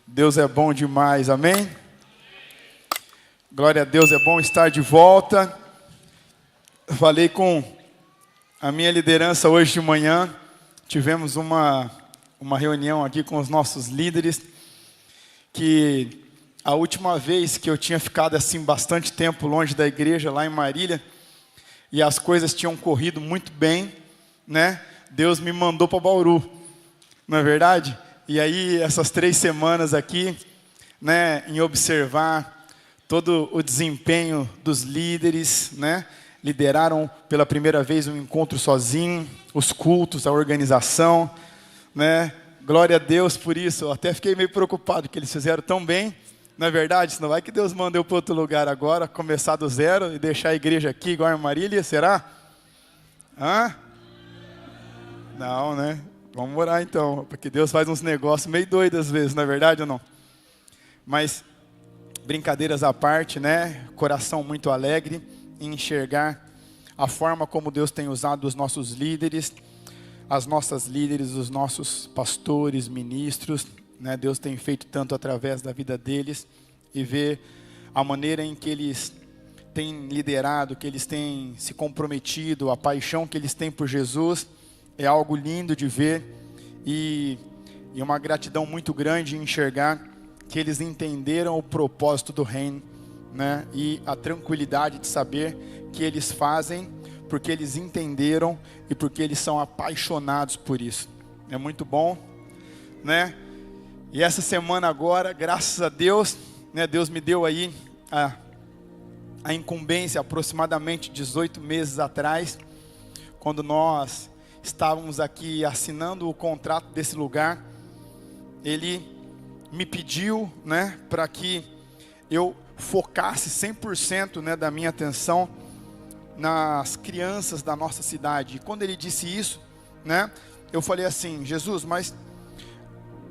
Deus é bom demais, amém? Glória a Deus, é bom estar de volta. Falei com a minha liderança hoje de manhã, tivemos uma reunião aqui com os nossos líderes, que a última vez que eu tinha ficado assim bastante tempo longe da igreja, lá em Marília, e as coisas tinham corrido muito bem, né? Deus me mandou para Bauru, não é verdade? E aí, essas 3 semanas aqui, né, em observar todo o desempenho dos líderes, né? Lideraram pela primeira vez um encontro sozinho, os cultos, a organização, né? Glória a Deus por isso. Eu até fiquei meio preocupado, que eles fizeram tão bem. Não é verdade? Senão vai que Deus mandou para outro lugar agora, começar do zero e deixar a igreja aqui igual em Marília, será? Hã? Não, né? Vamos orar então, porque Deus faz uns negócios meio doidos às vezes, não é verdade ou não? Mas, brincadeiras à parte, né? Coração muito alegre em enxergar a forma como Deus tem usado os nossos líderes, as nossas líderes, os nossos pastores, ministros, né? Deus tem feito tanto através da vida deles, e ver a maneira em que eles têm liderado, que eles têm se comprometido, a paixão que eles têm por Jesus. É algo lindo de ver e uma gratidão muito grande em enxergar que eles entenderam o propósito do reino, né? E a tranquilidade de saber que eles fazem porque eles entenderam e porque eles são apaixonados por isso. É muito bom, né? E essa semana agora, graças a Deus, né? Deus me deu aí a incumbência aproximadamente 18 meses atrás, quando nós estávamos aqui assinando o contrato desse lugar. Ele me pediu, né, para que eu focasse 100%, né, da minha atenção nas crianças da nossa cidade. E quando ele disse isso, né, eu falei assim: Jesus, mas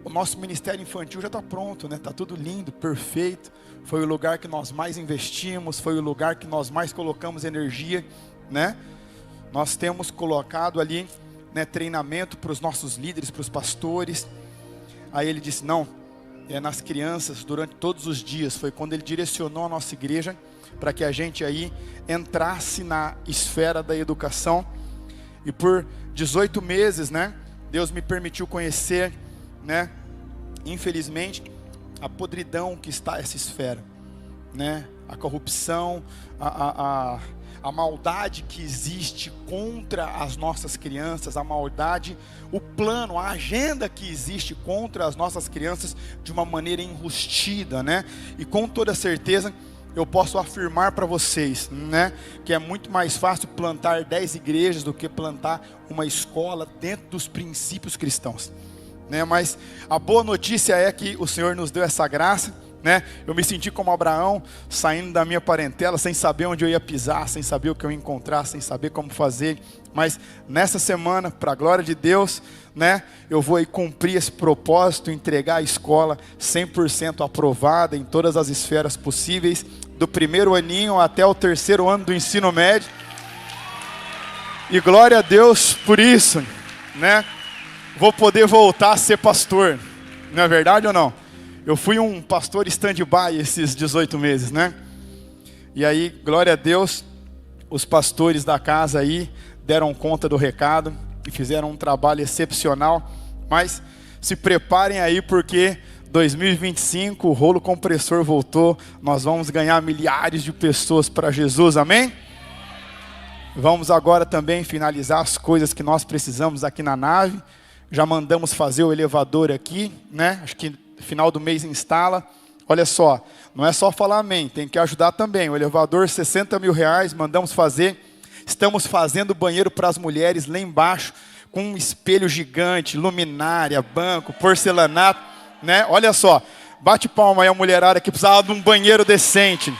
o nosso ministério infantil já está pronto, né? Está tudo lindo, perfeito. Foi o lugar que nós mais investimos, foi o lugar que nós mais colocamos energia, né? Nós temos colocado ali, né, treinamento para os nossos líderes, para os pastores. Aí ele disse: não, é nas crianças durante todos os dias. Foi quando ele direcionou a nossa igreja para que a gente aí entrasse na esfera da educação. E por 18 meses, né, Deus me permitiu conhecer, né, infelizmente, a podridão que está essa esfera, né, a corrupção, a maldade que existe contra as nossas crianças, a maldade, o plano, a agenda que existe contra as nossas crianças de uma maneira enrustida, né? E com toda certeza eu posso afirmar para vocês, né, que é muito mais fácil plantar 10 igrejas do que plantar uma escola dentro dos princípios cristãos, né? Mas a boa notícia é que o Senhor nos deu essa graça, né? Eu me senti como Abraão, saindo da minha parentela, sem saber onde eu ia pisar, sem saber o que eu ia encontrar, sem saber como fazer. Mas nessa semana, para a glória de Deus, né, eu vou aí cumprir esse propósito, entregar a escola 100% aprovada em todas as esferas possíveis, do primeiro aninho até o 3º ano do ensino médio. E glória a Deus por isso, né? Vou poder voltar a ser pastor, não é verdade ou não? Eu fui um pastor stand-by esses 18 meses, né? E aí, glória a Deus, os pastores da casa aí deram conta do recado e fizeram um trabalho excepcional. Mas se preparem aí, porque 2025 o rolo compressor voltou. Nós vamos ganhar milhares de pessoas para Jesus, amém? Vamos agora também finalizar as coisas que nós precisamos aqui na nave. Já mandamos fazer o elevador aqui, né? Acho que final do mês instala. Olha só, não é só falar amém, tem que ajudar também. O elevador, 60 mil reais, mandamos fazer. Estamos fazendo banheiro para as mulheres lá embaixo, com um espelho gigante, luminária, banco, porcelanato, né? Olha só, bate palma aí a mulherada que precisava de um banheiro decente,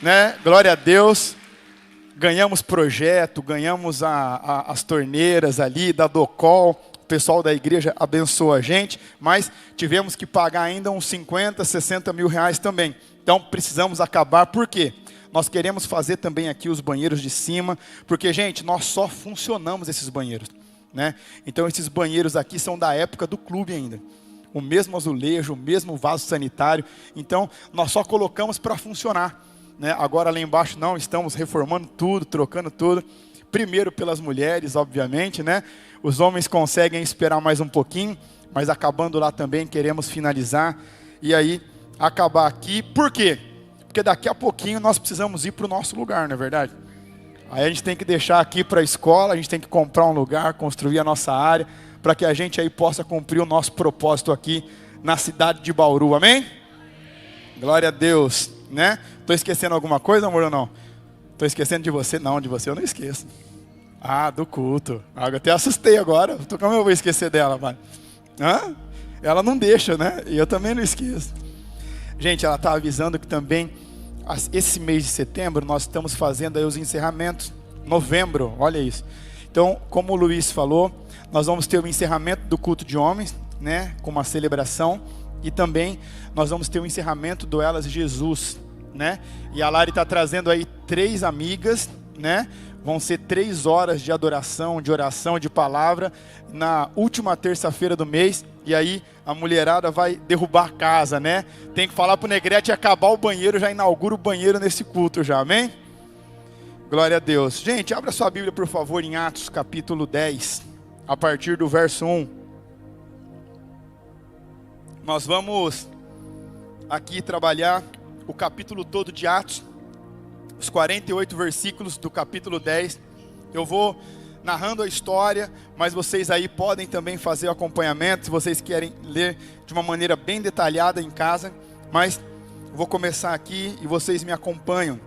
né? Glória a Deus. Ganhamos projeto, ganhamos as torneiras ali da Docol. O pessoal da igreja abençoou a gente, mas tivemos que pagar ainda uns 50, 60 mil reais também. Então precisamos acabar. Por quê? Nós queremos fazer também aqui os banheiros de cima, porque, gente, nós só funcionamos esses banheiros, né? Então esses banheiros aqui são da época do clube ainda. o mesmo azulejo, o mesmo vaso sanitário. Então, nós só colocamos para funcionar, né? Agora lá embaixo não, estamos reformando tudo, trocando tudo. Primeiro pelas mulheres, obviamente, né? Os homens conseguem esperar mais um pouquinho, mas acabando lá também queremos finalizar. E aí, acabar aqui. Por quê? Porque daqui a pouquinho nós precisamos ir para o nosso lugar, não é verdade? Aí a gente tem que deixar aqui para a escola, a gente tem que comprar um lugar, construir a nossa área, para que a gente aí possa cumprir o nosso propósito aqui na cidade de Bauru, amém? Glória a Deus, né? Estou esquecendo alguma coisa, amor, ou não? Estou esquecendo de você? Não, de você eu não esqueço. Ah, do culto. Ah, eu até assustei agora. Como eu vou esquecer dela, pai? Hã? Ela não deixa, né? E eu também não esqueço. Gente, ela está avisando que também, esse mês de setembro, nós estamos fazendo aí os encerramentos. Novembro, olha isso. Então, como o Luiz falou, nós vamos ter o encerramento do culto de homens, né? Com uma celebração. E também nós vamos ter o encerramento do Elas Jesus, né? E a Lari está trazendo aí 3 amigas, né? Vão ser 3 horas de adoração, de oração, de palavra, na última terça-feira do mês. E aí a mulherada vai derrubar a casa, né? Tem que falar pro Negrete acabar o banheiro, já inaugura o banheiro nesse culto já, amém? Glória a Deus. Gente, abra sua Bíblia, por favor, em Atos capítulo 10, a partir do verso 1. Nós vamos aqui trabalhar o capítulo todo de Atos, os 48 versículos do capítulo 10. Eu vou narrando a história, mas vocês aí podem também fazer o acompanhamento, se vocês querem ler de uma maneira bem detalhada em casa. Mas eu vou começar aqui e vocês me acompanham.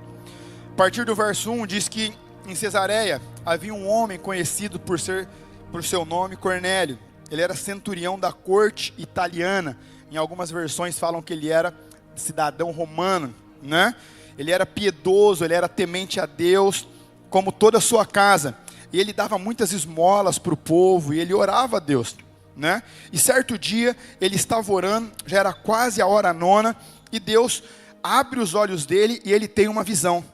A partir do verso 1 diz que em Cesareia havia um homem conhecido por seu nome Cornélio. Ele era centurião da corte italiana. Em algumas versões falam que ele era cidadão romano, né? Ele era piedoso, ele era temente a Deus, como toda a sua casa. E ele dava muitas esmolas para o povo, e ele orava a Deus, né? E certo dia, ele estava orando, já era quase a hora 9, e Deus abre os olhos dele, e ele tem uma visão.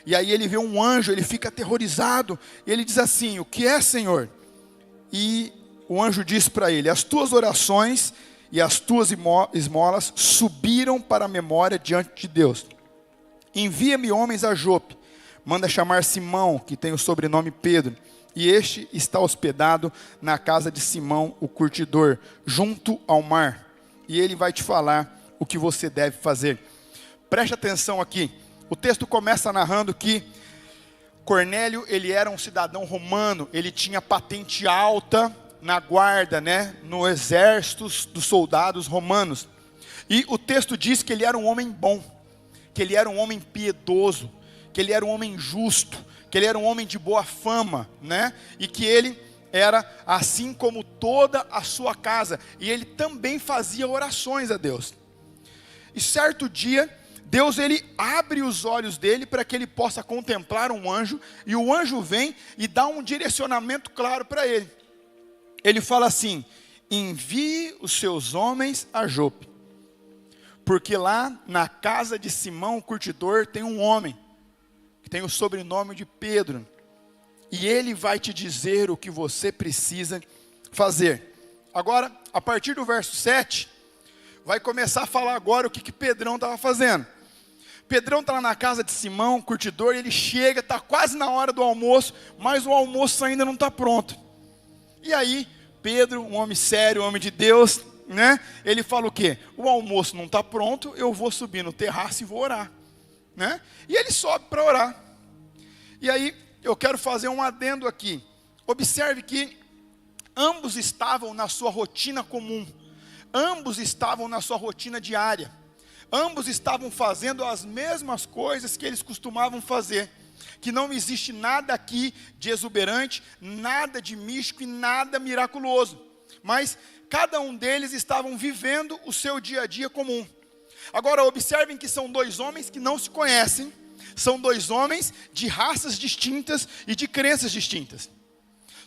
E aí ele vê um anjo, ele fica aterrorizado, e ele diz assim: o que é, Senhor? E o anjo diz para ele: as tuas orações e as tuas esmolas subiram para a memória diante de Deus. Envia-me homens a Jope, manda chamar Simão, que tem o sobrenome Pedro, e este está hospedado na casa de Simão, o curtidor, junto ao mar, e ele vai te falar o que você deve fazer. Preste atenção aqui, o texto começa narrando que Cornélio, ele era um cidadão romano, ele tinha patente alta na guarda, né, no exército dos soldados romanos. E o texto diz que ele era um homem bom, que ele era um homem piedoso, que ele era um homem justo, que ele era um homem de boa fama, né? E que ele era assim como toda a sua casa. E ele também fazia orações a Deus. E certo dia, Deus ele abre os olhos dele para que ele possa contemplar um anjo. E o anjo vem e dá um direcionamento claro para ele. Ele fala assim: envie os seus homens a Jope, porque lá na casa de Simão, o curtidor, tem um homem, que tem o sobrenome de Pedro, e ele vai te dizer o que você precisa fazer. Agora, a partir do verso 7, vai começar a falar agora o que Pedrão estava fazendo. Pedrão está lá na casa de Simão, o curtidor, e ele chega, está quase na hora do almoço, mas o almoço ainda não está pronto. E aí, Pedro, um homem sério, um homem de Deus, né? Ele fala o quê? O almoço não está pronto, eu vou subir no terraço e vou orar, né? E ele sobe para orar. E aí, eu quero fazer um adendo aqui. Observe que ambos estavam na sua rotina comum. Ambos estavam na sua rotina diária. Ambos estavam fazendo as mesmas coisas que eles costumavam fazer. Que não existe nada aqui de exuberante, nada de místico e nada miraculoso. Mas cada um deles estavam vivendo o seu dia a dia comum. Agora observem que são 2 homens que não se conhecem. São 2 homens de raças distintas e de crenças distintas.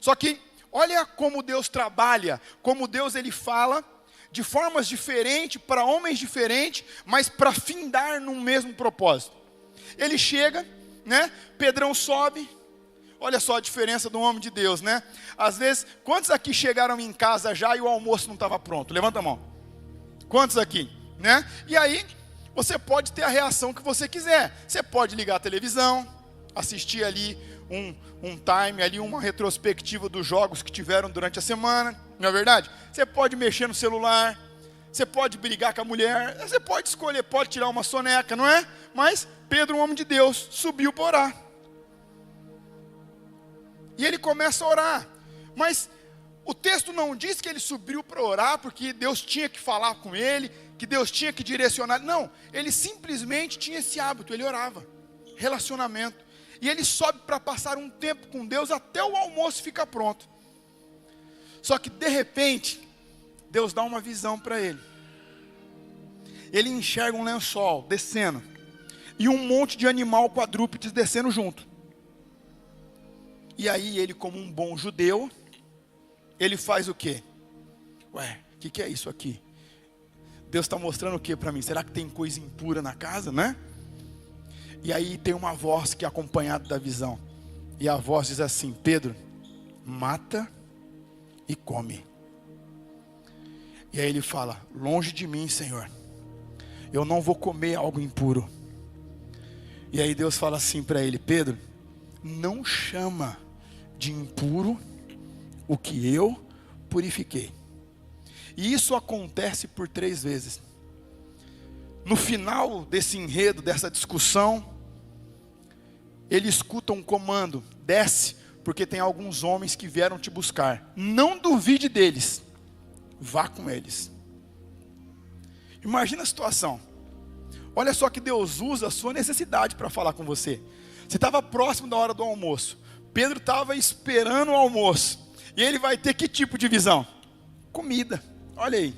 Só que olha como Deus trabalha, como Deus ele fala de formas diferentes, para homens diferentes, mas para findar no mesmo propósito. Ele chega, né? Pedrão sobe. Olha só a diferença do homem de Deus, né? Às vezes, quantos aqui chegaram em casa já e o almoço não estava pronto? Levanta a mão. Quantos aqui, né? E aí, você pode ter a reação que você quiser. Você pode ligar a televisão, assistir ali um time, ali uma retrospectiva dos jogos que tiveram durante a semana, não é verdade? Você pode mexer no celular, você pode brigar com a mulher, você pode escolher, pode tirar uma soneca, não é? Mas Pedro, um homem de Deus, subiu para orar. E ele começa a orar. Mas o texto não diz que ele subiu para orar porque Deus tinha que falar com ele, que Deus tinha que direcionar. Não, ele simplesmente tinha esse hábito, ele orava. Relacionamento. E ele sobe para passar um tempo com Deus até o almoço ficar pronto. Só que de repente, Deus dá uma visão para ele. Ele enxerga um lençol descendo e um monte de animal quadrúpedes descendo junto. E aí ele, como um bom judeu, ele faz o quê? Ué, o que é isso aqui? Deus está mostrando o que para mim? Será que tem coisa impura na casa, né? E aí tem uma voz que é acompanhada da visão. E a voz diz assim: Pedro, mata e come. E aí ele fala: longe de mim, Senhor, eu não vou comer algo impuro. E aí Deus fala assim para ele: Pedro, não chama de impuro o que eu purifiquei. E isso acontece por 3 vezes. No final desse enredo, dessa discussão, ele escuta um comando: desce, porque tem alguns homens que vieram te buscar. Não duvide deles, vá com eles. Imagina a situação. Olha só que Deus usa a sua necessidade para falar com você. Você estava próximo da hora do almoço. Pedro estava esperando o almoço. E ele vai ter que tipo de visão? Comida. Olha aí.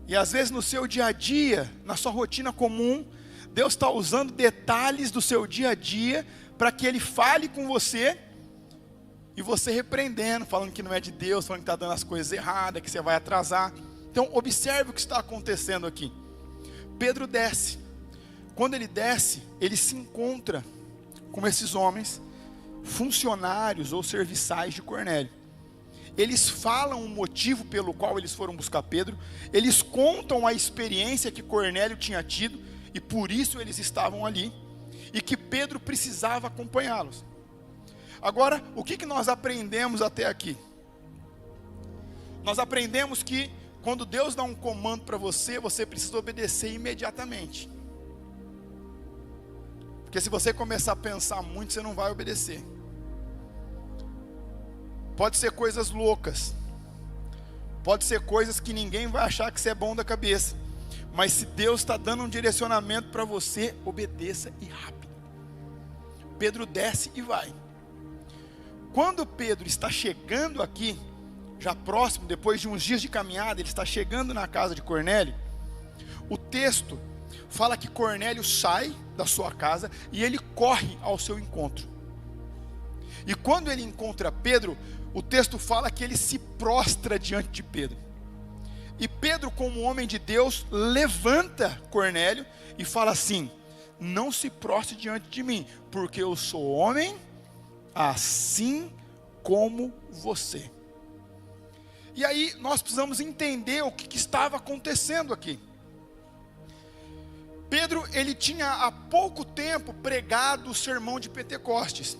E às vezes no seu dia a dia, na sua rotina comum, Deus está usando detalhes do seu dia a dia para que Ele fale com você e você repreendendo, falando que não é de Deus, falando que está dando as coisas erradas, que você vai atrasar. Então observe o que está acontecendo aqui. Pedro desce. Quando ele desce, ele se encontra com esses homens, funcionários ou serviçais de Cornélio. Eles falam o motivo pelo qual eles foram buscar Pedro, eles contam a experiência que Cornélio tinha tido, e por isso eles estavam ali, e que Pedro precisava acompanhá-los. Agora, o que nós aprendemos até aqui? Nós aprendemos que quando Deus dá um comando para você, você precisa obedecer imediatamente. Porque se você começar a pensar muito, você não vai obedecer. Pode ser coisas loucas. Pode ser coisas que ninguém vai achar que você é bom da cabeça. Mas se Deus está dando um direcionamento para você, obedeça e rápido. Pedro desce e vai. Quando Pedro está chegando aqui, já próximo, depois de uns dias de caminhada, ele está chegando na casa de Cornélio. O texto fala que Cornélio sai da sua casa e ele corre ao seu encontro. E quando ele encontra Pedro, o texto fala que ele se prostra diante de Pedro. E Pedro, como homem de Deus, levanta Cornélio e fala assim: não se prostre diante de mim, porque eu sou homem assim como você. E aí nós precisamos entender o que estava acontecendo aqui. Pedro, ele tinha há pouco tempo pregado o sermão de Pentecostes.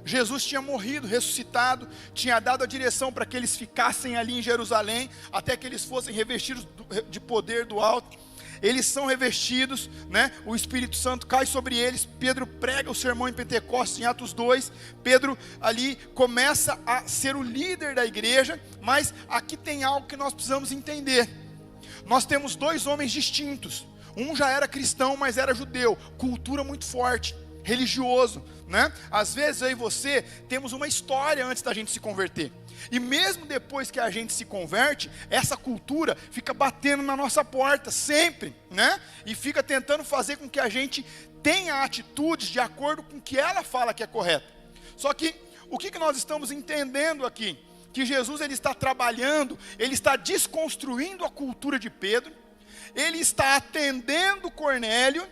Jesus tinha morrido, ressuscitado, tinha dado a direção para que eles ficassem ali em Jerusalém, até que eles fossem revestidos de poder do alto. Eles são revestidos, né? O Espírito Santo cai sobre eles. Pedro prega o sermão em Pentecostes, em Atos 2. Pedro ali começa a ser o líder da igreja, mas aqui tem algo que nós precisamos entender. Nós temos 2 homens distintos. Um já era cristão, mas era judeu, cultura muito forte, religioso, né? Às vezes eu e você temos uma história antes da gente se converter. E mesmo depois que a gente se converte, essa cultura fica batendo na nossa porta sempre, né? E fica tentando fazer com que a gente tenha atitudes de acordo com o que ela fala que é correto. Só que o que nós estamos entendendo aqui? Que Jesus, ele está trabalhando, ele está desconstruindo a cultura de Pedro. Ele está atendendo Cornélio,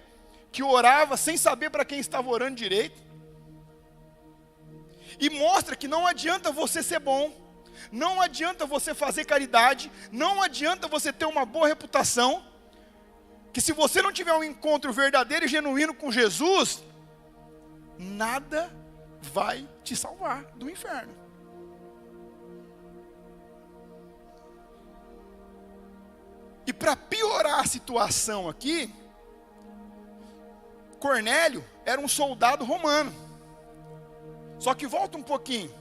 que orava sem saber para quem estava orando direito. E mostra que não adianta você ser bom, Não adianta você fazer caridade, não adianta você ter uma boa reputação, que se você não tiver um encontro verdadeiro e genuíno com Jesus, nada vai te salvar do inferno. E para piorar a situação aqui, Cornélio era um soldado romano. Só que volta um pouquinho.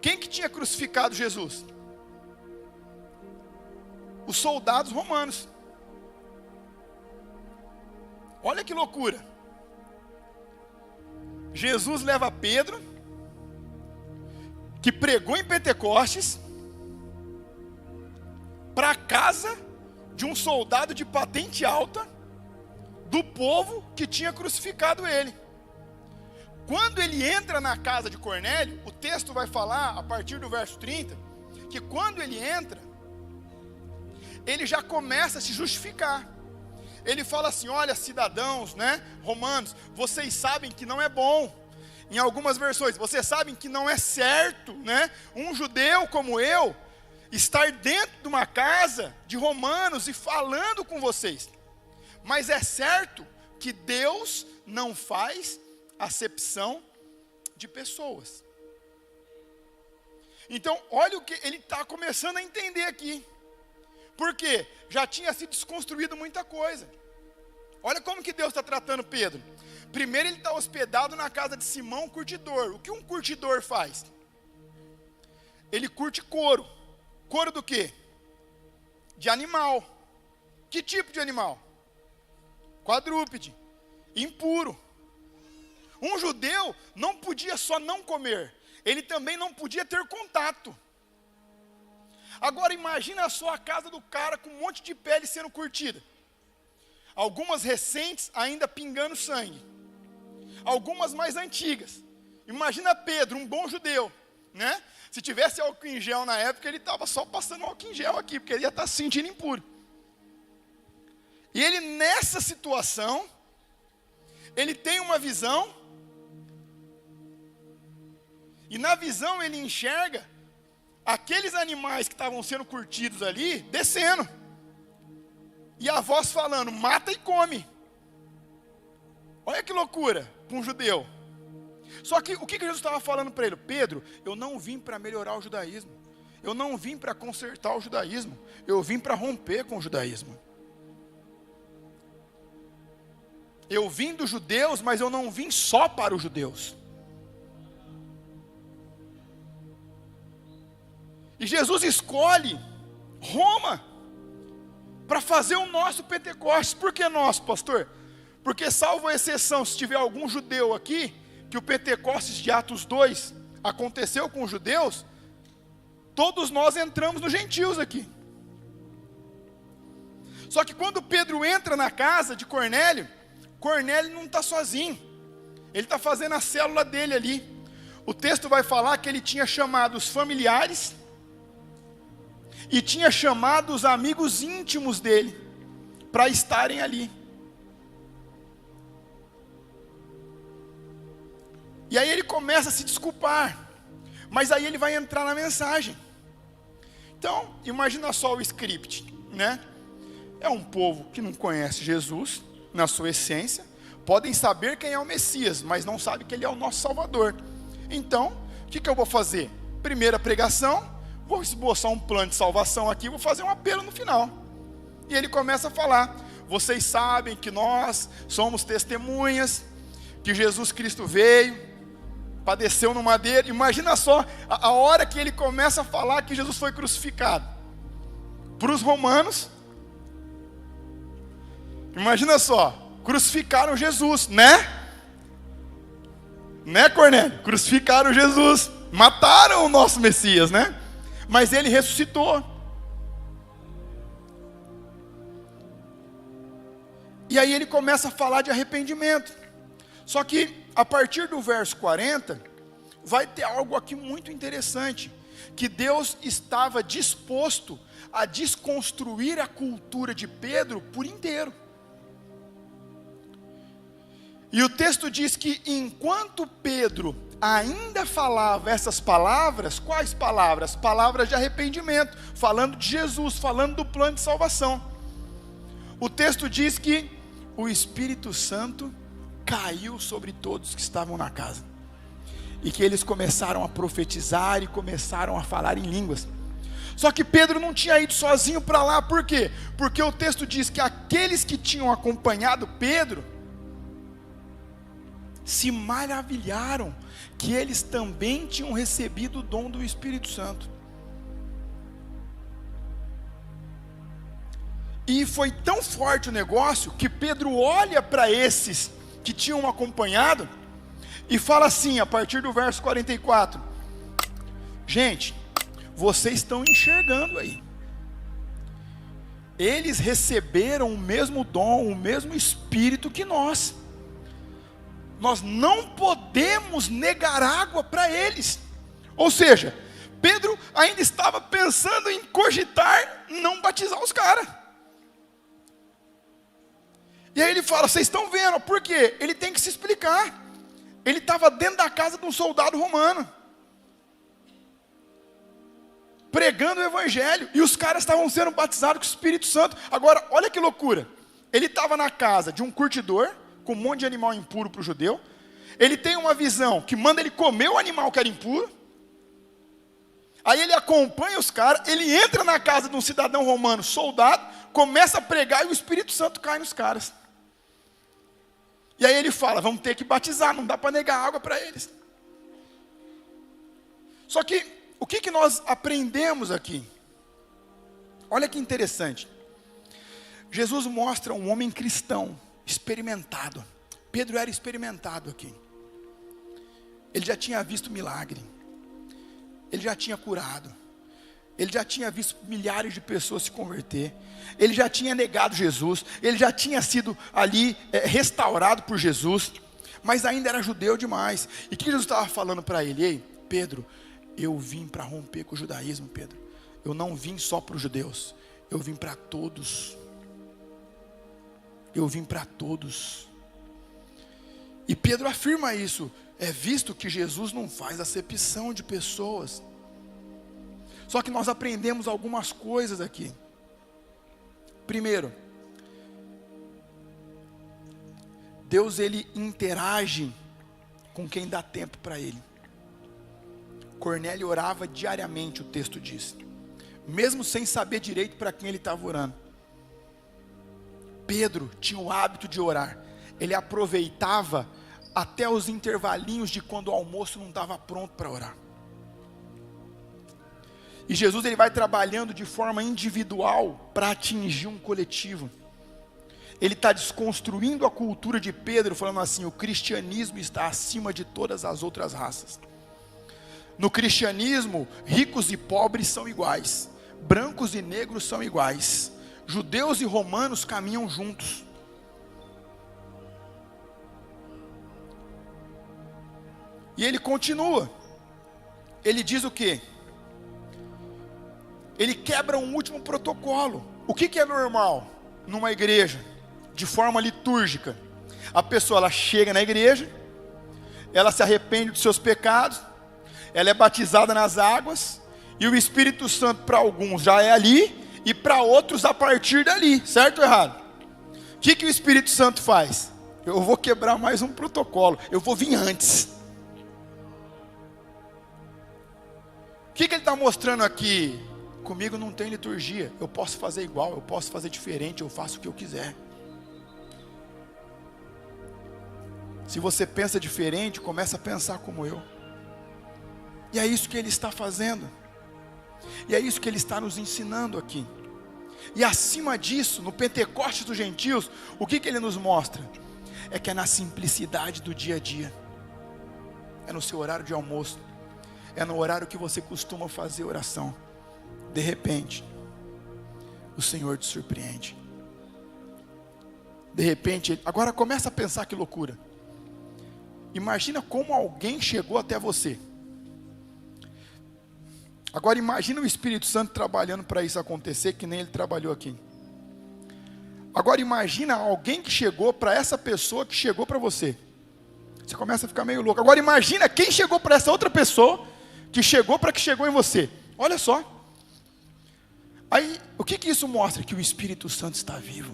Quem que tinha crucificado Jesus? Os soldados romanos. Olha que loucura. Jesus leva Pedro, que pregou em Pentecostes, para a casa de um soldado de patente alta, do povo que tinha crucificado ele. Quando ele entra na casa de Cornélio, o texto vai falar, a partir do verso 30, que quando ele entra, ele já começa a se justificar. Ele fala assim: olha, cidadãos, né, romanos, vocês sabem que não é bom. Em algumas versões, vocês sabem que não é certo, né, um judeu como eu, estar dentro de uma casa de romanos e falando com vocês. Mas é certo que Deus não faz acepção de pessoas. Então, olha o que ele está começando a entender aqui. Porque já tinha se desconstruído muita coisa. Olha como que Deus está tratando Pedro. Primeiro ele está hospedado na casa de Simão, curtidor. O que um curtidor faz? Ele curte couro. Couro do quê? De animal. Que tipo de animal? Quadrúpede. Impuro. Um judeu não podia só não comer, ele também não podia ter contato. Agora imagina só a casa do cara com um monte de pele sendo curtida. Algumas recentes ainda pingando sangue. Algumas mais antigas. Imagina Pedro, um bom judeu, né? Se tivesse álcool em gel na época, ele estava só passando álcool em gel aqui, porque ele ia estar se sentindo impuro. E ele nessa situação, ele tem uma visão, e na visão ele enxerga aqueles animais que estavam sendo curtidos ali, descendo. E a voz falando: mata e come. Olha que loucura para um judeu. Só que o que Jesus estava falando para ele? Pedro, eu não vim para melhorar o judaísmo. Eu não vim para consertar o judaísmo. Eu vim para romper com o judaísmo. Eu vim dos judeus, mas eu não vim só para os judeus. E Jesus escolhe Roma para fazer o nosso Pentecostes. Por que nosso, pastor? Porque, salvo a exceção, se tiver algum judeu aqui, que o Pentecostes de Atos 2 aconteceu com os judeus, todos nós entramos nos gentios aqui. Só que quando Pedro entra na casa de Cornélio, Cornélio não está sozinho. Ele está fazendo a célula dele ali. O texto vai falar que ele tinha chamado os familiares e tinha chamado os amigos íntimos dele para estarem ali. E aí ele começa a se desculpar, mas aí ele vai entrar na mensagem. Então, imagina só o script, né? É um povo que não conhece Jesus na sua essência, podem saber quem é o Messias, mas não sabe que ele é o nosso Salvador. Então, o que eu vou fazer? Primeira pregação, vou esboçar um plano de salvação aqui, vou fazer um apelo no final. E ele começa a falar: vocês sabem que nós somos testemunhas, que Jesus Cristo veio, padeceu no madeiro. Imagina só a hora que ele começa a falar que Jesus foi crucificado. Para os romanos, imagina só, crucificaram Jesus, né? Né, Cornélio? Crucificaram Jesus, mataram o nosso Messias, né? Mas ele ressuscitou. E aí ele começa a falar de arrependimento. Só que a partir do verso 40, vai ter algo aqui muito interessante, que Deus estava disposto a desconstruir a cultura de Pedro por inteiro. E o texto diz que enquanto Pedro ainda falava essas palavras. Quais palavras? Palavras de arrependimento, falando de Jesus, falando do plano de salvação. O texto diz que o Espírito Santo caiu sobre todos que estavam na casa, e que eles começaram a profetizar e começaram a falar em línguas. Só que Pedro não tinha ido sozinho para lá. Por quê? Porque o texto diz que aqueles que tinham acompanhado Pedro se maravilharam que eles também tinham recebido o dom do Espírito Santo. E foi tão forte o negócio que Pedro olha para esses que tinham acompanhado e fala assim, a partir do verso 44: gente, vocês estão enxergando aí, eles receberam o mesmo dom, o mesmo Espírito que nós não podemos negar água para eles. Ou seja, Pedro ainda estava pensando em cogitar não batizar os caras. E aí ele fala, vocês estão vendo, por quê? Ele tem que se explicar. Ele estava dentro da casa de um soldado romano, pregando o evangelho, e os caras estavam sendo batizados com o Espírito Santo. Agora, olha que loucura, ele estava na casa de um curtidor, com um monte de animal impuro para o judeu. Ele tem uma visão que manda ele comer o animal que era impuro. Aí ele acompanha os caras, ele entra na casa de um cidadão romano, soldado, começa a pregar e o Espírito Santo cai nos caras. E aí ele fala, vamos ter que batizar, não dá para negar água para eles. Só que, o que nós aprendemos aqui? Olha que interessante. Jesus mostra um homem cristão, experimentado. Pedro era experimentado aqui. Ele já tinha visto milagre. Ele já tinha curado. Ele já tinha visto milhares de pessoas se converter. Ele já tinha negado Jesus. Ele já tinha sido ali restaurado por Jesus. Mas ainda era judeu demais. E o que Jesus estava falando para ele? Ei, Pedro, eu vim para romper com o judaísmo, Pedro. Eu não vim só para os judeus. Eu vim para todos. Eu vim para todos. E Pedro afirma isso. É visto que Jesus não faz acepção de pessoas. Só que nós aprendemos algumas coisas aqui. Primeiro, Deus ele interage com quem dá tempo para ele. Cornélio orava diariamente, o texto diz, mesmo sem saber direito para quem ele estava orando. Pedro tinha o hábito de orar. Ele aproveitava até os intervalinhos de quando o almoço não estava pronto para orar. E Jesus ele vai trabalhando de forma individual para atingir um coletivo. Ele está desconstruindo a cultura de Pedro, falando assim, o cristianismo está acima de todas as outras raças. No cristianismo, ricos e pobres são iguais, brancos e negros são iguais, judeus e romanos caminham juntos. E ele continua, ele diz o quê? Ele quebra um último protocolo. O que é normal numa igreja, de forma litúrgica? A pessoa ela chega na igreja, ela se arrepende dos seus pecados, ela é batizada nas águas, e o Espírito Santo para alguns já é ali, e para outros a partir dali, certo ou errado? O que o Espírito Santo faz? Eu vou quebrar mais um protocolo, eu vou vir antes. O que ele está mostrando aqui? Comigo não tem liturgia, eu posso fazer igual, eu posso fazer diferente, eu faço o que eu quiser. Se você pensa diferente, começa a pensar como eu. E é isso que ele está fazendo. E é isso que ele está nos ensinando aqui. E acima disso, no Pentecostes dos gentios, o que ele nos mostra? É que é na simplicidade do dia a dia. É no seu horário de almoço. É no horário que você costuma fazer oração. De repente, o Senhor te surpreende. De repente, agora começa a pensar que loucura. Imagina como alguém chegou até você. Agora imagina o Espírito Santo trabalhando para isso acontecer, que nem ele trabalhou aqui. Agora imagina alguém que chegou para essa pessoa que chegou para você. Você começa a ficar meio louco. Agora imagina quem chegou para essa outra pessoa, que chegou para que chegou em você. Olha só. Aí, o que isso mostra? Que o Espírito Santo está vivo.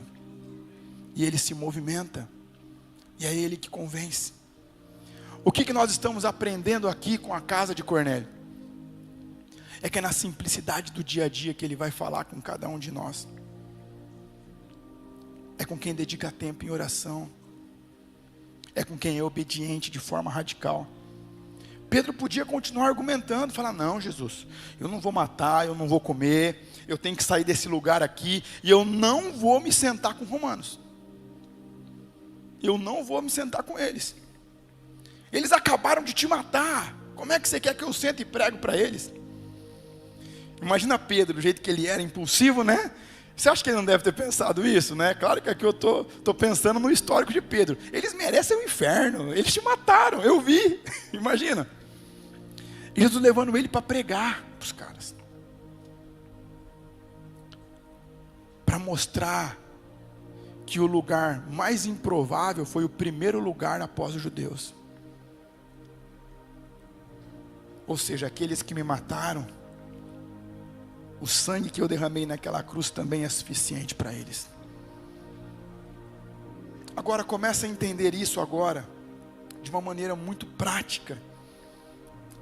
E ele se movimenta. E é ele que convence. O que nós estamos aprendendo aqui com a casa de Cornélio? É que é na simplicidade do dia a dia que ele vai falar com cada um de nós. É com quem dedica tempo em oração. É com quem é obediente de forma radical. Pedro podia continuar argumentando, falar, não, Jesus, eu não vou matar, eu não vou comer, eu tenho que sair desse lugar aqui, e eu não vou me sentar com romanos. Eu não vou me sentar com eles. Eles acabaram de te matar. Como é que você quer que eu sente e prego para eles? Imagina Pedro, do jeito que ele era impulsivo, né? Você acha que ele não deve ter pensado isso, né? Claro que aqui eu tô pensando no histórico de Pedro. Eles merecem o inferno, eles te mataram, eu vi. Imagina. E Jesus levando ele para pregar para os caras. Para mostrar que o lugar mais improvável foi o primeiro lugar após os judeus. Ou seja, aqueles que me mataram, o sangue que eu derramei naquela cruz também é suficiente para eles. Agora começa a entender isso agora, de uma maneira muito prática,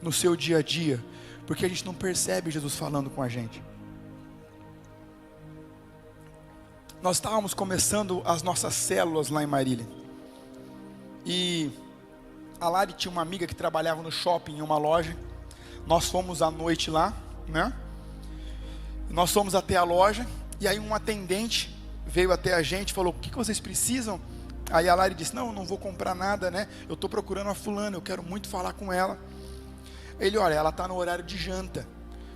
no seu dia a dia, porque a gente não percebe Jesus falando com a gente. Nós estávamos começando as nossas células lá em Marília, e a Lari tinha uma amiga que trabalhava no shopping, em uma loja. Nós fomos à noite lá, né? Nós fomos até a loja, e aí um atendente veio até a gente e falou, o que vocês precisam? Aí a Lari disse, não, eu não vou comprar nada, né? Eu estou procurando a fulana, eu quero muito falar com ela. Ele, olha, ela está no horário de janta.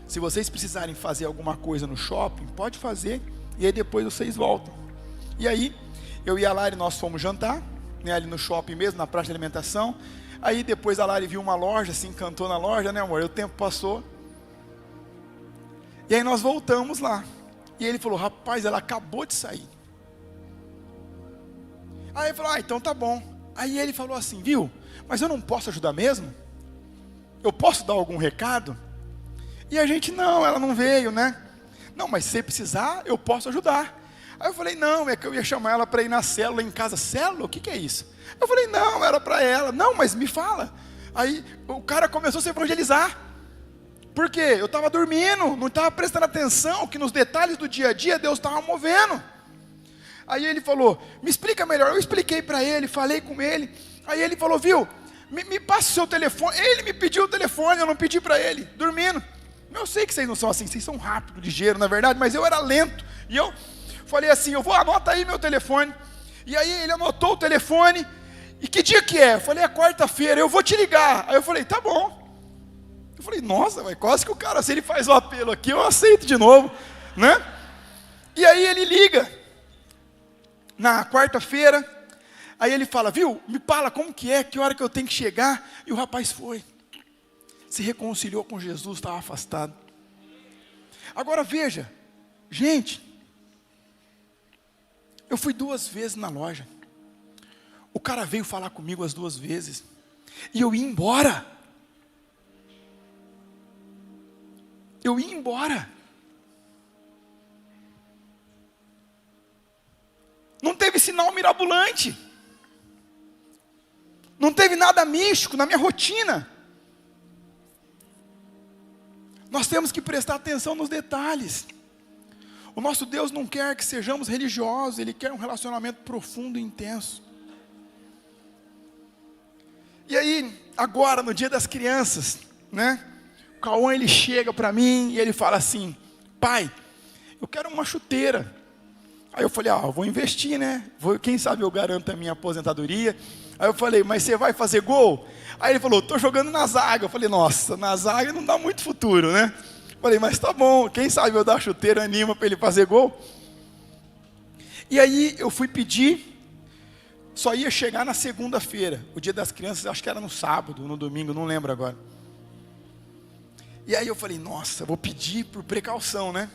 Se vocês precisarem fazer alguma coisa no shopping, pode fazer, e aí depois vocês voltam. E aí, eu e a Lari, nós fomos jantar, né, ali no shopping mesmo, na praça de alimentação. Aí depois a Lari viu uma loja, se encantou na loja, né, amor? E o tempo passou. E aí nós voltamos lá. E ele falou, rapaz, ela acabou de sair. Aí ele falou, então tá bom. Aí ele falou assim, viu, mas eu não posso ajudar mesmo? Eu posso dar algum recado? E a gente, não, ela não veio, né? Não, mas se precisar, eu posso ajudar. Aí eu falei, não, é que eu ia chamar ela para ir na célula em casa. Célula? O que é isso? Eu falei, não, era para ela. Não, mas me fala. Aí o cara começou a se evangelizar. Por quê? Eu estava dormindo, não estava prestando atenção que nos detalhes do dia a dia Deus estava movendo. Aí ele falou, me explica melhor. Eu expliquei para ele, falei com ele. Aí ele falou, viu, me passa o seu telefone. Ele me pediu o telefone, eu não pedi para ele, dormindo. Eu sei que vocês não são assim, vocês são rápidos, ligeiros, na verdade, mas eu era lento. E eu falei assim, anota aí meu telefone. E aí ele anotou o telefone. E que dia que é? Eu falei, é quarta-feira, eu vou te ligar. Aí eu falei, tá bom. Eu falei, nossa, mas quase que o cara, se ele faz o apelo aqui, eu aceito de novo, né? E aí ele liga, na quarta-feira, aí ele fala, viu, me fala como que é, que hora que eu tenho que chegar, e o rapaz foi, se reconciliou com Jesus, estava afastado. Agora veja, gente, eu fui 2 vezes na loja, o cara veio falar comigo as 2 vezes, e eu ia embora. Eu ia embora. Não teve sinal mirabolante. Não teve nada místico na minha rotina. Nós temos que prestar atenção nos detalhes. O nosso Deus não quer que sejamos religiosos, Ele quer um relacionamento profundo e intenso. E aí, agora, no dia das crianças, né? O Cauã, ele chega para mim e ele fala assim, pai, eu quero uma chuteira. Aí eu falei, eu vou investir, né? Quem sabe eu garanto a minha aposentadoria. Aí eu falei, mas você vai fazer gol? Aí ele falou, estou jogando na zaga. Eu falei, nossa, na zaga não dá muito futuro, né? Eu falei, mas tá bom, quem sabe eu dar chuteira, anima para ele fazer gol. E aí eu fui pedir, só ia chegar na segunda-feira. O dia das crianças, acho que era no sábado, no domingo, não lembro agora. E aí eu falei, nossa, vou pedir por precaução, né?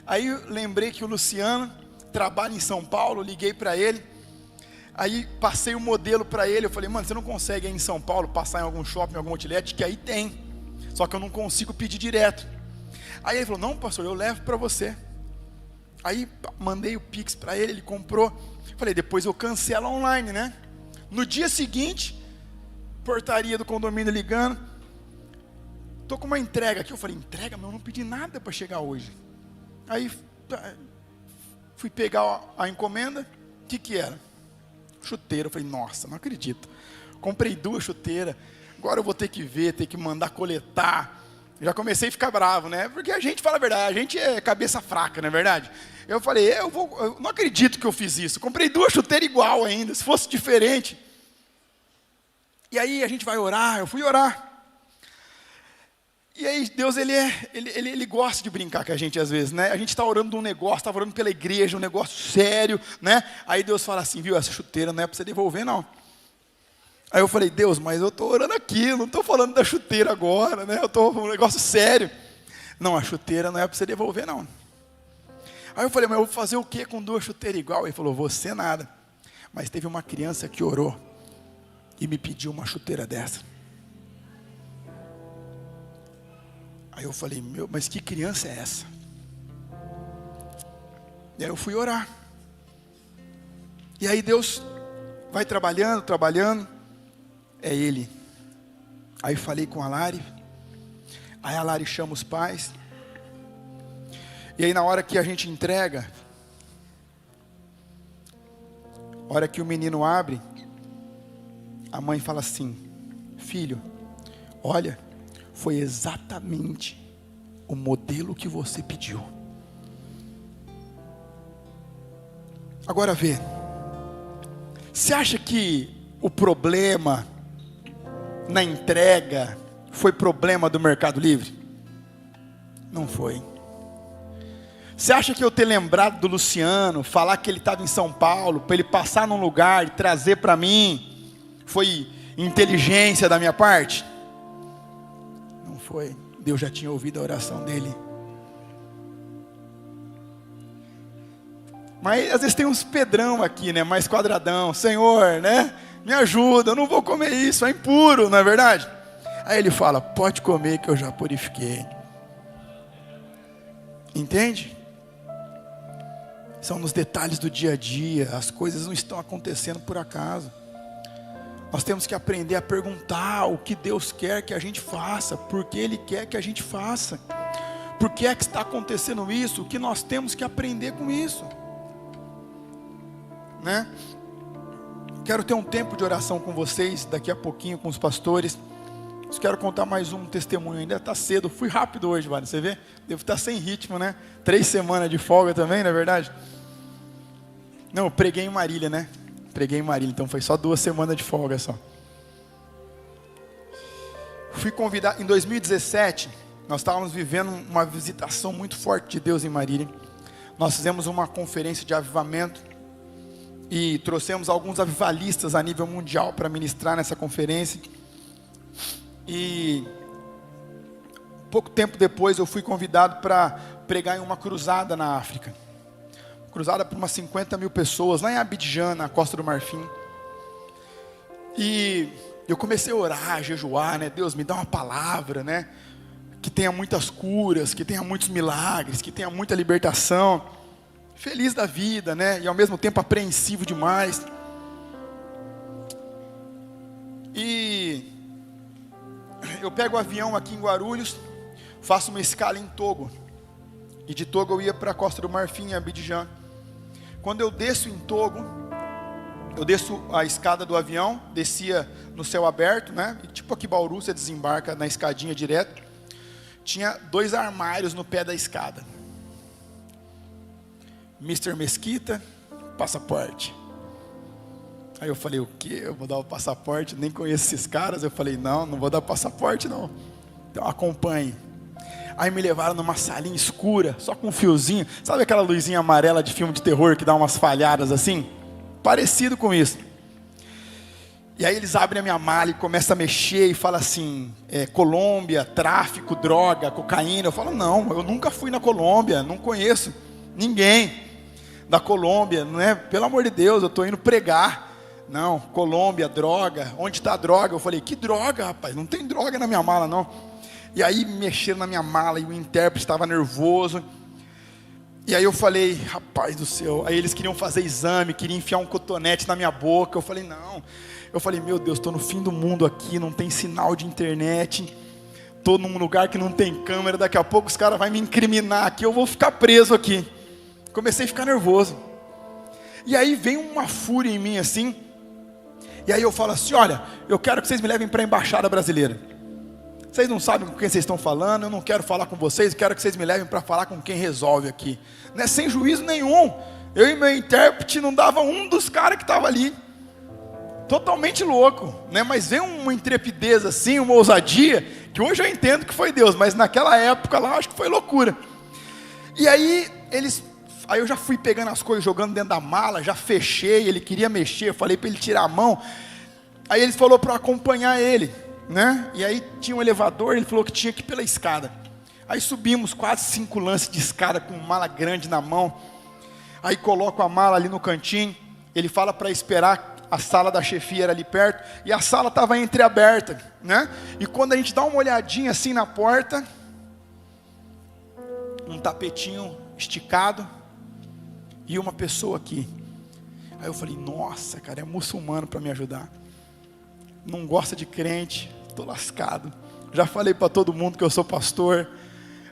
Aí eu lembrei que o Luciano trabalha em São Paulo, liguei para ele. Aí passei o modelo para ele, eu falei, mano, você não consegue aí em São Paulo passar em algum shopping, em algum outlet, que aí tem, só que eu não consigo pedir direto. Aí ele falou, não pastor, eu levo para você. Aí mandei o Pix para ele, ele comprou. Falei, depois eu cancelo online, né? No dia seguinte, portaria do condomínio ligando, tô com uma entrega aqui. Eu falei, entrega? Mas eu não pedi nada para chegar hoje. Aí fui pegar a encomenda, o que era? Chuteira. Eu falei, nossa, não acredito. Comprei 2 chuteiras, agora eu vou ter que ver, ter que mandar coletar. Já comecei a ficar bravo, né? Porque a gente, fala a verdade, a gente é cabeça fraca, não é verdade? Eu falei, eu não acredito que eu fiz isso. Comprei 2 chuteiras igual ainda, se fosse diferente. E aí a gente vai orar, eu fui orar. E aí Deus, ele gosta de brincar com a gente às vezes, né? A gente está orando de um negócio, está orando pela igreja, um negócio sério, né? Aí Deus fala assim, viu, essa chuteira não é para você devolver não. Aí eu falei, Deus, mas eu estou orando aqui, não estou falando da chuteira agora, né? Eu estou um negócio sério. Não, a chuteira não é para você devolver não. Aí eu falei, mas eu vou fazer o que com 2 chuteiras igual? Ele falou, você nada. Mas teve uma criança que orou e me pediu uma chuteira dessa. Aí eu falei, mas que criança é essa? E aí eu fui orar. E aí Deus vai trabalhando. É Ele. Aí falei com a Lari. Aí a Lari chama os pais. E aí na hora que a gente entrega, a hora que o menino abre, a mãe fala assim, filho, olha, foi exatamente o modelo que você pediu. Agora vê, você acha que o problema na entrega foi problema do Mercado Livre? Não foi. Você acha que eu ter lembrado do Luciano, falar que ele estava em São Paulo, para ele passar num lugar e trazer para mim, foi inteligência da minha parte? Não foi. Deus já tinha ouvido a oração dele. Mas às vezes tem uns pedrão aqui, né? Mais quadradão. Senhor, né? Me ajuda, eu não vou comer isso, é impuro, não é verdade? Aí ele fala, pode comer que eu já purifiquei. Entende? São nos detalhes do dia a dia, as coisas não estão acontecendo por acaso. Nós temos que aprender a perguntar o que Deus quer que a gente faça, por que Ele quer que a gente faça, por que é que está acontecendo isso, o que nós temos que aprender com isso, né? Quero ter um tempo de oração com vocês, daqui a pouquinho com os pastores. Eu quero contar mais um testemunho, ainda está cedo, fui rápido hoje, Vale, você vê? Devo estar sem ritmo, né? 3 semanas de folga também, não é verdade? Não, eu preguei em Marília, né? Preguei em Marília, então foi só 2 semanas de folga só. Fui convidado, em 2017, nós estávamos vivendo uma visitação muito forte de Deus em Marília. Nós fizemos uma conferência de avivamento e trouxemos alguns avivalistas a nível mundial para ministrar nessa conferência. E pouco tempo depois eu fui convidado para pregar em uma cruzada na África. Cruzada por umas 50 mil pessoas, lá em Abidjan, na Costa do Marfim. E eu comecei a orar, a jejuar, né? Deus, me dá uma palavra, né? Que tenha muitas curas, que tenha muitos milagres, que tenha muita libertação. Feliz da vida, né? E ao mesmo tempo apreensivo demais. E eu pego o avião aqui em Guarulhos, faço uma escala em Togo. E de Togo eu ia para a Costa do Marfim, em Abidjan. Quando eu desço em Togo, eu desço a escada do avião, descia no céu aberto, né? E tipo aqui Bauru, você desembarca na escadinha direto. Tinha 2 armários no pé da escada. Mr. Mesquita, passaporte. Aí eu falei, o quê? Eu vou dar o passaporte? Nem conheço esses caras. Eu falei, não vou dar passaporte não. Então acompanhe. Aí me levaram numa salinha escura, só com um fiozinho. Sabe aquela luzinha amarela de filme de terror que dá umas falhadas assim? Parecido com isso. E aí eles abrem a minha mala e começam a mexer e falam assim, Colômbia, tráfico, droga, cocaína. Eu falo, não, eu nunca fui na Colômbia, não conheço ninguém da Colômbia, não é? Pelo amor de Deus, eu estou indo pregar, Não, Colômbia, droga, onde está a droga? Eu falei, que droga, rapaz, não tem droga na minha mala não. E aí mexeram na minha mala e o intérprete estava nervoso. E aí eu falei, rapaz do céu, aí eles queriam fazer exame, queriam enfiar um cotonete na minha boca. Eu falei, não. Eu falei, meu Deus, estou no fim do mundo aqui, não tem sinal de internet. Estou num lugar que não tem câmera, daqui a pouco os caras vão me incriminar aqui, eu vou ficar preso aqui. Comecei a ficar nervoso. E aí vem uma fúria em mim assim. E aí eu falo assim, olha, eu quero que vocês me levem para a embaixada brasileira. Vocês não sabem com quem vocês estão falando, eu não quero falar com vocês, eu quero que vocês me levem para falar com quem resolve aqui. Não é sem juízo nenhum. Eu e meu intérprete não dava um dos caras que estava ali. Totalmente louco, né? Mas vem uma intrepidez assim, uma ousadia, que hoje eu entendo que foi Deus, mas naquela época lá, acho que foi loucura. E aí, aí eu já fui pegando as coisas, jogando dentro da mala, já fechei, ele queria mexer, eu falei para ele tirar a mão. Aí ele falou para eu acompanhar ele, né? E aí tinha um elevador, ele falou que tinha que ir pela escada. Aí subimos quase 5 lances de escada com mala grande na mão. Aí coloco a mala ali no cantinho, ele fala para esperar. A sala da chefia era ali perto, e a sala estava entreaberta, né? E quando a gente dá uma olhadinha assim na porta, um tapetinho esticado, e uma pessoa aqui. Aí eu falei, nossa, cara, é muçulmano para me ajudar. Não gosta de crente, estou lascado. Já falei para todo mundo que eu sou pastor.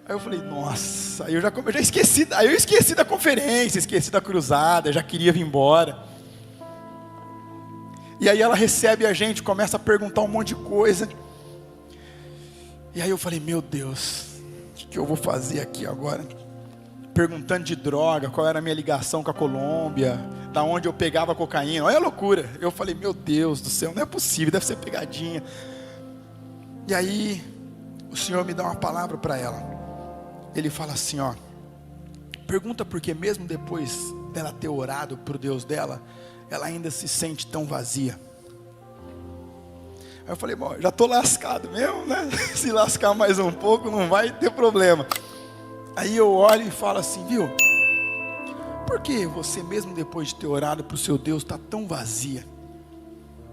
Aí eu falei, nossa, aí eu já esqueci, aí eu esqueci da conferência, esqueci da cruzada, já queria vir embora. E aí ela recebe a gente, começa a perguntar um monte de coisa. E aí eu falei, meu Deus, o que eu vou fazer aqui agora? Perguntando de droga, qual era a minha ligação com a Colômbia, da onde eu pegava cocaína. Olha a loucura. Eu falei, meu Deus do céu, não é possível, deve ser pegadinha. E aí o Senhor me dá uma palavra para ela. Ele fala assim, ó, pergunta por que mesmo depois dela ter orado para o Deus dela, ela ainda se sente tão vazia. Aí eu falei, bom, já estou lascado mesmo, né? Se lascar mais um pouco não vai ter problema. Aí eu olho e falo assim, viu? Por que você mesmo depois de ter orado para o seu Deus está tão vazia?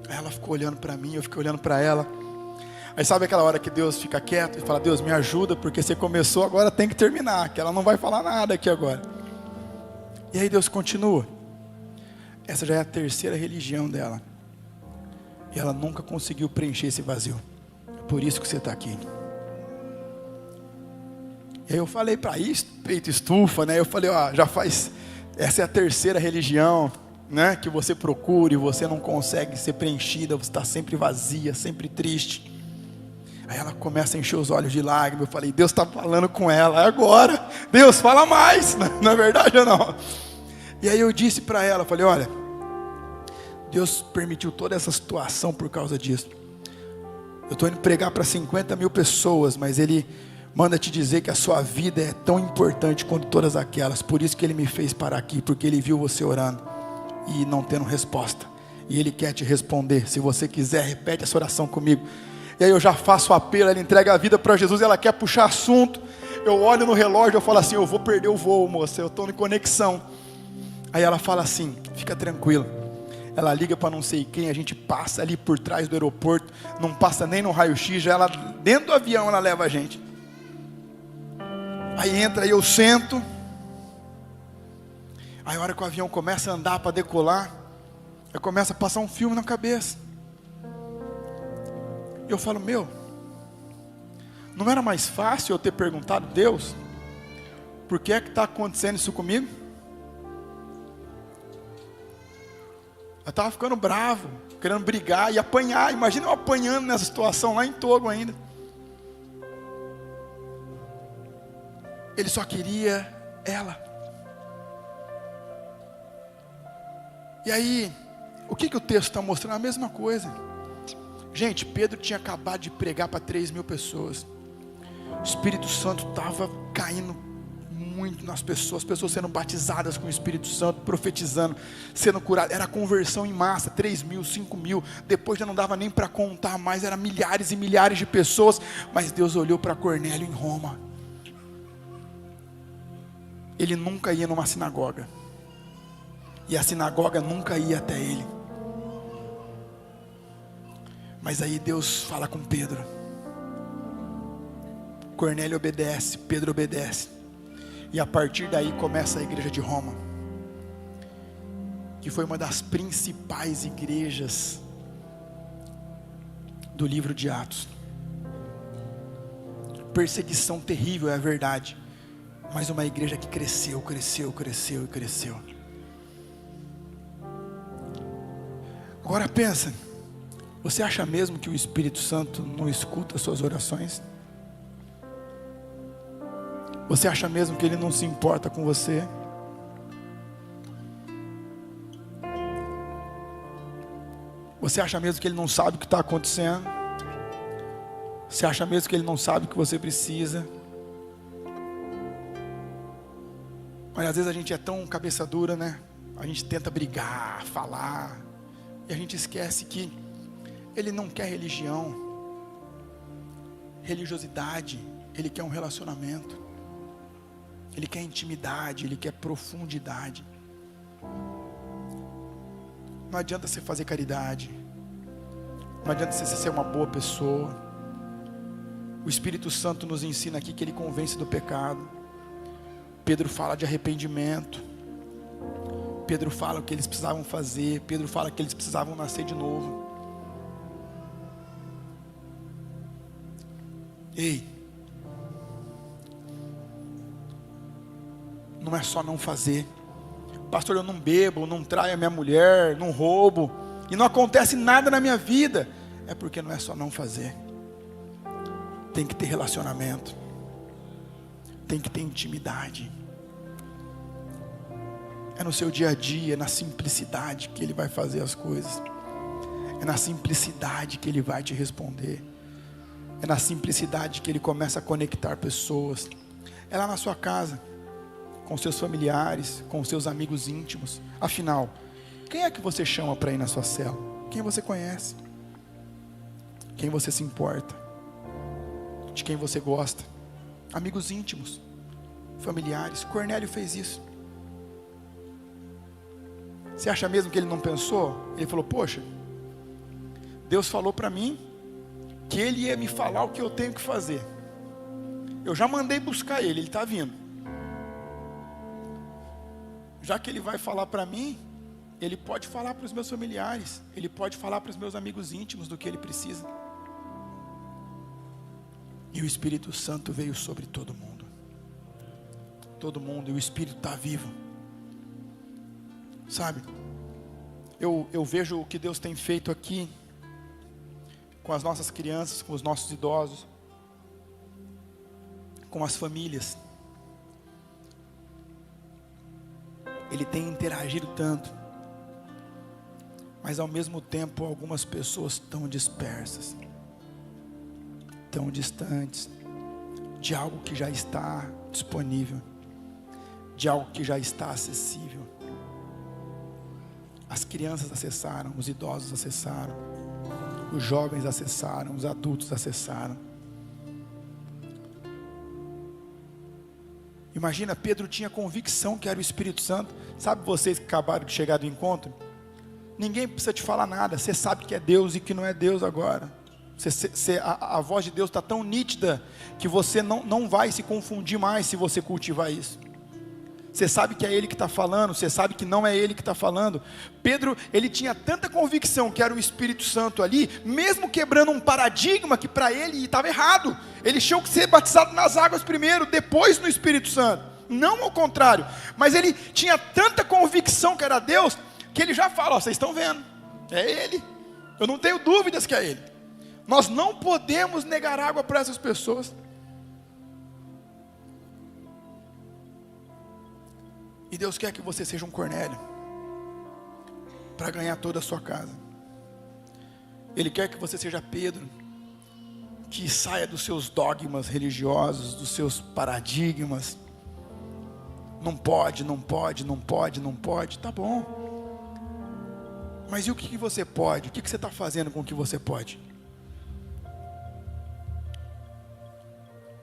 Aí ela ficou olhando para mim, eu fiquei olhando para ela. Aí sabe aquela hora que Deus fica quieto e fala, Deus me ajuda, porque você começou, agora tem que terminar, que ela não vai falar nada aqui agora. E aí Deus continua. Essa já é a 3ª religião dela. E ela nunca conseguiu preencher esse vazio. É por isso que você está aqui. E aí eu falei para isso, peito estufa, né? Eu falei, ó, já faz, essa é a 3ª religião, né? Que você procura e você não consegue ser preenchida, você está sempre vazia, sempre triste. Aí ela começa a encher os olhos de lágrimas. Eu falei, Deus está falando com ela, é agora. Deus, fala mais, não é verdade ou não? E aí eu disse para ela, falei, olha, Deus permitiu toda essa situação por causa disso. Eu estou indo pregar para 50 mil pessoas, mas Ele manda te dizer que a sua vida é tão importante quanto todas aquelas. Por isso que Ele me fez parar aqui, porque Ele viu você orando e não tendo resposta. E Ele quer te responder. Se você quiser, repete essa oração comigo. E aí eu já faço o apelo, ela entrega a vida para Jesus, ela quer puxar assunto. Eu olho no relógio, eu falo assim, eu vou perder o voo, moça, eu estou em conexão. Aí ela fala assim, fica tranquilo. Ela liga para não sei quem, a gente passa ali por trás do aeroporto, não passa nem no raio-x, já ela, dentro do avião ela leva a gente. Aí entra, aí eu sento. Aí a hora que o avião começa a andar para decolar, eu começo a passar um filme na cabeça. E eu falo, meu, não era mais fácil eu ter perguntado, Deus, por que é que está acontecendo isso comigo? Eu estava ficando bravo, querendo brigar e apanhar. Imagina eu apanhando nessa situação lá em Togo ainda. Ele só queria ela. E aí, o que o texto está mostrando? A mesma coisa. Gente, Pedro tinha acabado de pregar para 3 mil pessoas. O Espírito Santo estava caindo muito nas pessoas, pessoas sendo batizadas com o Espírito Santo, profetizando, sendo curadas. Era conversão em massa, 3 mil, 5 mil, depois já não dava nem para contar mais, eram milhares e milhares de pessoas. Mas Deus olhou para Cornélio em Roma. Ele nunca ia numa sinagoga, e a sinagoga nunca ia até ele. Mas aí Deus fala com Pedro. Cornélio obedece, Pedro obedece. E a partir daí começa a igreja de Roma, que foi uma das principais igrejas do livro de Atos. Perseguição terrível, é a verdade, mas uma igreja que cresceu, cresceu, cresceu e cresceu. Agora pensa, você acha mesmo que o Espírito Santo não escuta as suas orações? Você acha mesmo que Ele não se importa com você? Você acha mesmo que Ele não sabe o que está acontecendo? Você acha mesmo que Ele não sabe o que você precisa? Mas às vezes a gente é tão cabeça dura, né? A gente tenta brigar, falar, e a gente esquece que Ele não quer religião, religiosidade. Ele quer um relacionamento, Ele quer intimidade, Ele quer profundidade. Não adianta você fazer caridade, não adianta você ser uma boa pessoa. O Espírito Santo nos ensina aqui que Ele convence do pecado. Pedro fala de arrependimento, Pedro fala o que eles precisavam fazer, Pedro fala que eles precisavam nascer de novo. Ei, não é só não fazer. Pastor, eu não bebo, não traio a minha mulher, não roubo, e não acontece nada na minha vida. É porque não é só não fazer. Tem que ter relacionamento, tem que ter intimidade. É no seu dia a dia, na simplicidade que Ele vai fazer as coisas. É na simplicidade que Ele vai te responder. É na simplicidade que Ele começa a conectar pessoas. É lá na sua casa, com seus familiares, com seus amigos íntimos. Afinal, quem é que você chama para ir na sua cela? Quem você conhece? Quem você se importa? De quem você gosta? Amigos íntimos, familiares. Cornélio fez isso. Você acha mesmo que ele não pensou? Ele falou, poxa, Deus falou para mim que Ele ia me falar o que eu tenho que fazer. Eu já mandei buscar Ele está vindo. Já que Ele vai falar para mim, Ele pode falar para os meus familiares, Ele pode falar para os meus amigos íntimos do que Ele precisa. E o Espírito Santo veio sobre todo mundo. Todo mundo, e o Espírito está vivo. Sabe, eu vejo o que Deus tem feito aqui, com as nossas crianças, com os nossos idosos, com as famílias. Ele tem interagido tanto, mas ao mesmo tempo algumas pessoas tão dispersas, tão distantes de algo que já está disponível, de algo que já está acessível. As crianças acessaram, os idosos acessaram, os jovens acessaram, os adultos acessaram. Imagina, Pedro tinha convicção que era o Espírito Santo. Sabe vocês que acabaram de chegar do encontro? Ninguém precisa te falar nada, você sabe que é Deus e que não é Deus agora. A voz de Deus está tão nítida que você não vai se confundir mais se você cultivar isso. Você sabe que é Ele que está falando, você sabe que não é Ele que está falando. Pedro, ele tinha tanta convicção que era o Espírito Santo ali, mesmo quebrando um paradigma que para ele estava errado. Ele tinha que ser batizado nas águas primeiro, depois no Espírito Santo, não ao contrário. Mas ele tinha tanta convicção que era Deus, que ele já fala, ó, vocês estão vendo, é Ele, eu não tenho dúvidas que é Ele. Nós não podemos negar água para essas pessoas. E Deus quer que você seja um Cornélio, para ganhar toda a sua casa. Ele quer que você seja Pedro, que saia dos seus dogmas religiosos, dos seus paradigmas. Não pode, não pode, não pode, não pode, tá bom. Mas e o que você pode? O que você está fazendo com o que você pode?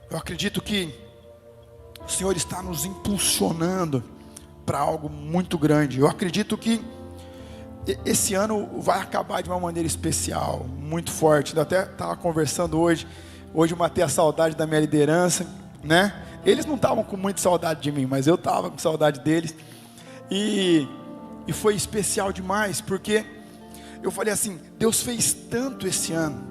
Eu acredito que o Senhor está nos impulsionando para algo muito grande. Eu acredito que esse ano vai acabar de uma maneira especial, muito forte. Eu até estava conversando hoje eu matei a saudade da minha liderança, né? Eles não estavam com muita saudade de mim, mas eu estava com saudade deles. E foi especial demais, porque eu falei assim, Deus fez tanto esse ano.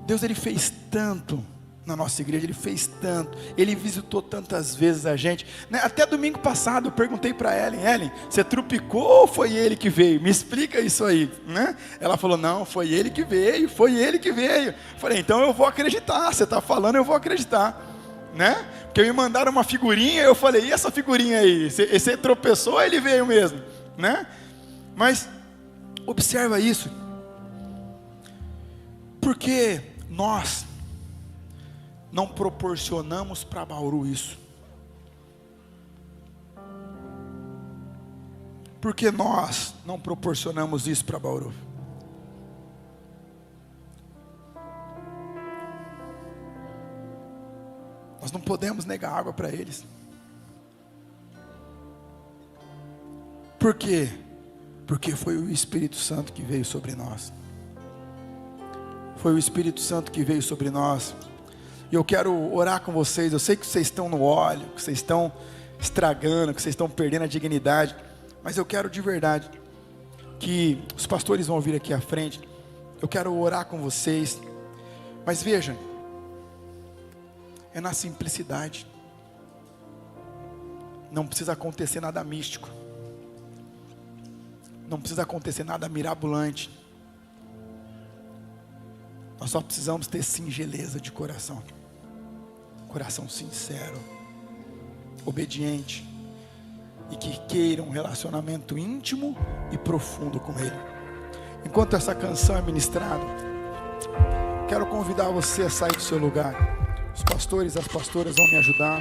Deus, Ele fez tanto na nossa igreja, Ele fez tanto. Ele visitou tantas vezes a gente, né? Até domingo passado eu perguntei para Ellen, você trupicou ou foi Ele que veio? Me explica isso aí, né? Ela falou, não, foi Ele que veio. Eu falei, então eu vou acreditar, você está falando, eu vou acreditar, né? Porque me mandaram uma figurinha, eu falei, e essa figurinha aí? Você tropeçou ou Ele veio mesmo, né? Mas observa isso, porque nós não proporcionamos para Bauru isso, porque nós não proporcionamos isso para Bauru. Nós não podemos negar água para eles. Por quê? Porque foi o Espírito Santo que veio sobre nós. Foi o Espírito Santo que veio sobre nós. E eu quero orar com vocês. Eu sei que vocês estão no óleo, que vocês estão estragando, que vocês estão perdendo a dignidade. Mas eu quero de verdade que os pastores vão vir aqui à frente. Eu quero orar com vocês. Mas vejam, é na simplicidade. Não precisa acontecer nada místico. Não precisa acontecer nada mirabolante. Nós só precisamos ter singeleza de coração. Coração sincero, obediente, e que queira um relacionamento íntimo e profundo com Ele. Enquanto essa canção é ministrada, quero convidar você a sair do seu lugar. Os pastores e as pastoras vão me ajudar.